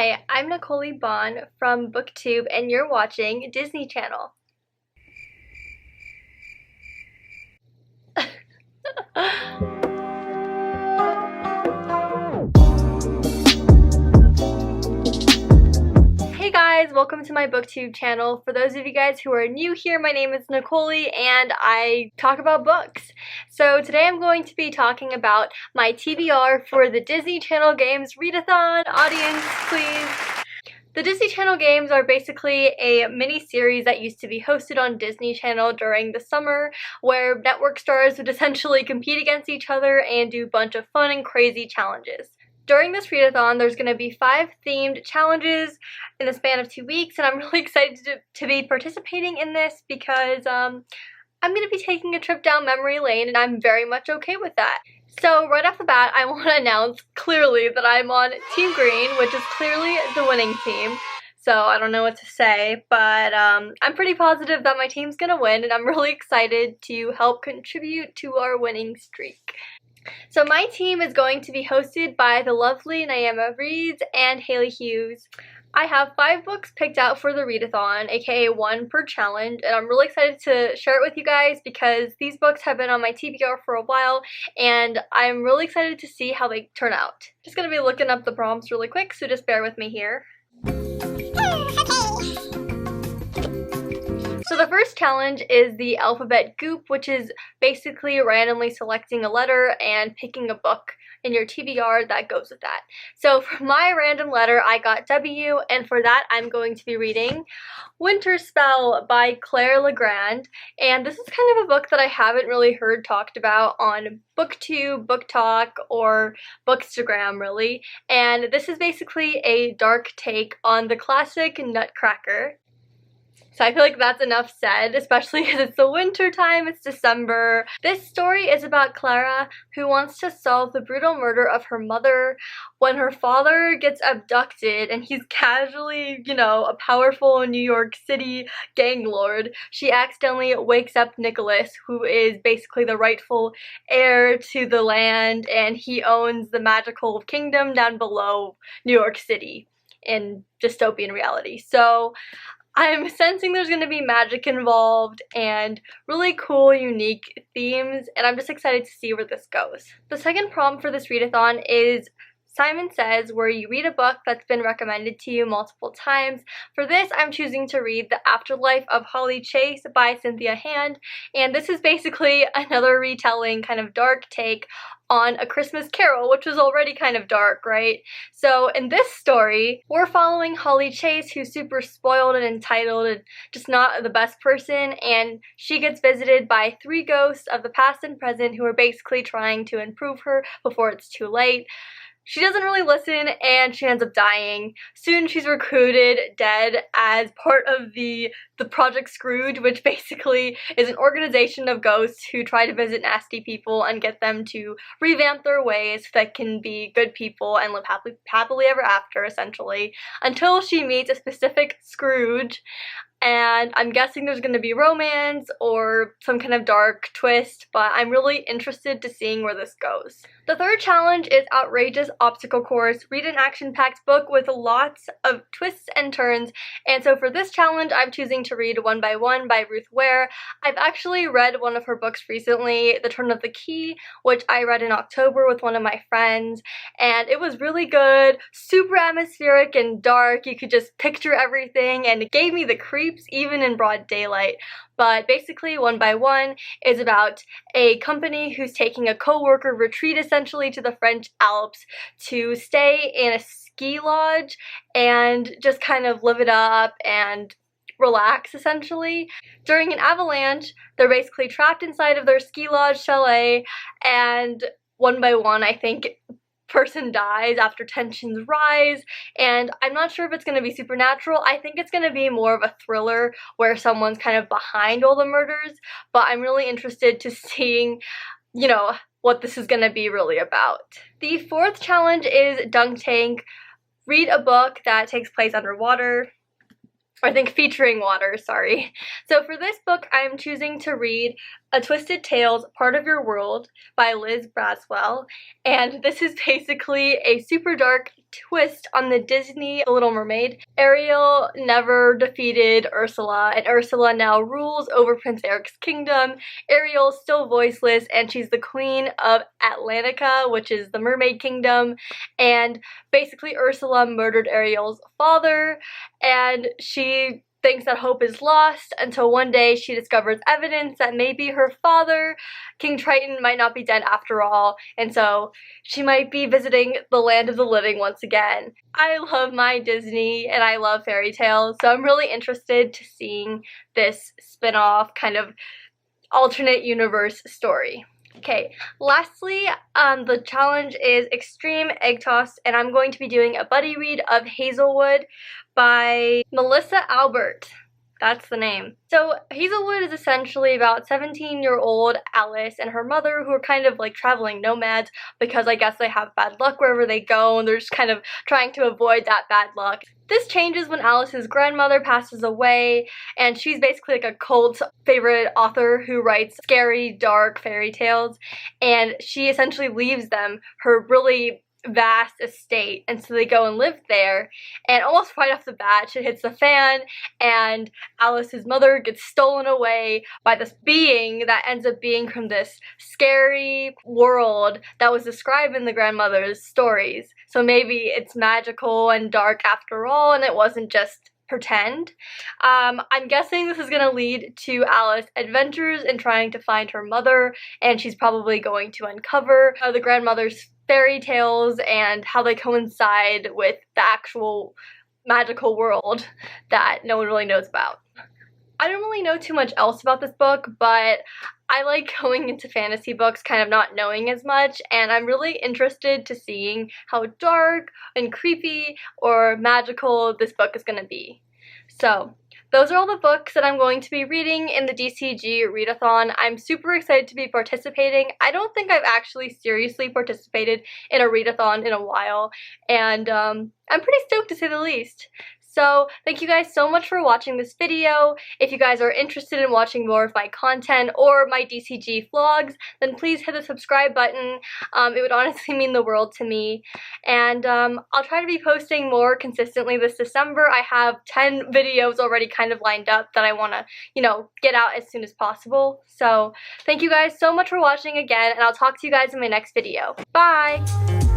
Hi, I'm Nicole Bon from BookTube, and you're watching Disney Channel. Hey guys, welcome to my BookTube channel. For those of you guys who are new here, my name is Nicole and I talk about books. So today I'm going to be talking about my TBR for the Disney Channel games Readathon. Audience, please. The Disney Channel games are basically a mini-series that used to be hosted on Disney Channel during the summer, where network stars would essentially compete against each other and do a bunch of fun and crazy challenges. During this readathon, there's going to be 5 themed challenges in the span of 2 weeks, and I'm really excited to be participating in this because I'm going to be taking a trip down memory lane, and I'm very much okay with that. So right off the bat, I want to announce clearly that I'm on Team Green, which is clearly the winning team. So I don't know what to say, but I'm pretty positive that my team's going to win, and I'm really excited to help contribute to our winning streak. So my team is going to be hosted by the lovely Naima Reeds and Haley Hughes. I have 5 books picked out for the readathon, aka 1 per challenge, and I'm really excited to share it with you guys because these books have been on my TBR for a while, and I'm really excited to see how they turn out. Just gonna be looking up the prompts really quick, so just bear with me here. So the first challenge is the alphabet Goop, which is basically randomly selecting a letter and picking a book in your TBR that goes with that. So for my random letter, I got W, and for that I'm going to be reading Winterspell by Legrand. And this is kind of a book that I haven't really heard talked about on BookTube, BookTalk, or Bookstagram really. And this is basically a dark take on the classic Nutcracker. So I feel like that's enough said, especially because it's the winter time, it's December. This story is about Clara, who wants to solve the brutal murder of her mother when her father gets abducted and he's casually, a powerful New York City gang lord. She accidentally wakes up Nicholas, who is basically the rightful heir to the land, and he owns the magical kingdom down below New York City in dystopian reality. So I'm sensing there's going to be magic involved and really cool, unique themes, and I'm just excited to see where this goes. The second prompt for this readathon is Simon Says, where you read a book that's been recommended to you multiple times. For this, I'm choosing to read The Afterlife of Holly Chase by Cynthia Hand, and this is basically another retelling, kind of dark take on A Christmas Carol, which was already kind of dark, right? So in this story, we're following Holly Chase, who's super spoiled and entitled and just not the best person, and she gets visited by 3 ghosts of the past and present who are basically trying to improve her before it's too late. She doesn't really listen and she ends up dying. Soon she's recruited dead as part of the Project Scrooge, which basically is an organization of ghosts who try to visit nasty people and get them to revamp their ways so that can be good people and live happily ever after, essentially, until she meets a specific Scrooge. And I'm guessing there's going to be romance or some kind of dark twist, but I'm really interested to seeing where this goes. The third challenge is Outrageous Obstacle Course. Read an action-packed book with lots of twists and turns, and so for this challenge I'm choosing to read One by One by Ruth Ware. I've actually read one of her books recently, The Turn of the Key, which I read in October with one of my friends, and it was really good, super atmospheric and dark. You could just picture everything, and it gave me the creeps even in broad daylight. But basically, One by One is about a company who's taking a co-worker retreat essentially to the French Alps to stay in a ski lodge and just kind of live it up and relax essentially. During an avalanche, they're basically trapped inside of their ski lodge chalet, and one by one, I think, person dies after tensions rise, and I'm not sure if it's going to be supernatural. I think it's going to be more of a thriller where someone's kind of behind all the murders, but I'm really interested to seeing, what this is going to be really about. The fourth challenge is Dunk Tank. Read a book that takes place underwater. I think featuring water, sorry. So for this book, I'm choosing to read A Twisted Tales, Part of Your World by Liz Braswell, and this is basically a super dark twist on the Disney Little Mermaid. Ariel never defeated Ursula, and Ursula now rules over Prince Eric's kingdom. Ariel's still voiceless, and she's the queen of Atlantica, which is the mermaid kingdom, and basically Ursula murdered Ariel's father, and she thinks that hope is lost until one day she discovers evidence that maybe her father, King Triton, might not be dead after all, and so she might be visiting the land of the living once again. I love my Disney and I love fairy tales, so I'm really interested to seeing this spin-off kind of alternate universe story. Okay, lastly, the challenge is Extreme Egg Toss, and I'm going to be doing a buddy read of Hazelwood by Melissa Albert. That's the name. So Hazelwood is essentially about 17-year-old Alice and her mother, who are kind of like traveling nomads because I guess they have bad luck wherever they go, and they're just kind of trying to avoid that bad luck. This changes when Alice's grandmother passes away, and she's basically like a cult favorite author who writes scary, dark fairy tales, and she essentially leaves them her really vast estate, and so they go and live there, and almost right off the bat shit hits the fan, and Alice's mother gets stolen away by this being that ends up being from this scary world that was described in the grandmother's stories. So maybe it's magical and dark after all, and it wasn't just pretend. I'm guessing this is going to lead to Alice adventures in trying to find her mother, and she's probably going to uncover the grandmother's fairy tales and how they coincide with the actual magical world that no one really knows about. I don't really know too much else about this book, but I like going into fantasy books kind of not knowing as much, and I'm really interested to seeing how dark and creepy or magical this book is going to be. So those are all the books that I'm going to be reading in the DCG Readathon. I'm super excited to be participating. I don't think I've actually seriously participated in a readathon in a while, and I'm pretty stoked to say the least. So thank you guys so much for watching this video. If you guys are interested in watching more of my content or my DCG vlogs, then please hit the subscribe button. It would honestly mean the world to me. And I'll try to be posting more consistently this December. I have 10 videos already kind of lined up that I want to, get out as soon as possible. So thank you guys so much for watching again, and I'll talk to you guys in my next video. Bye!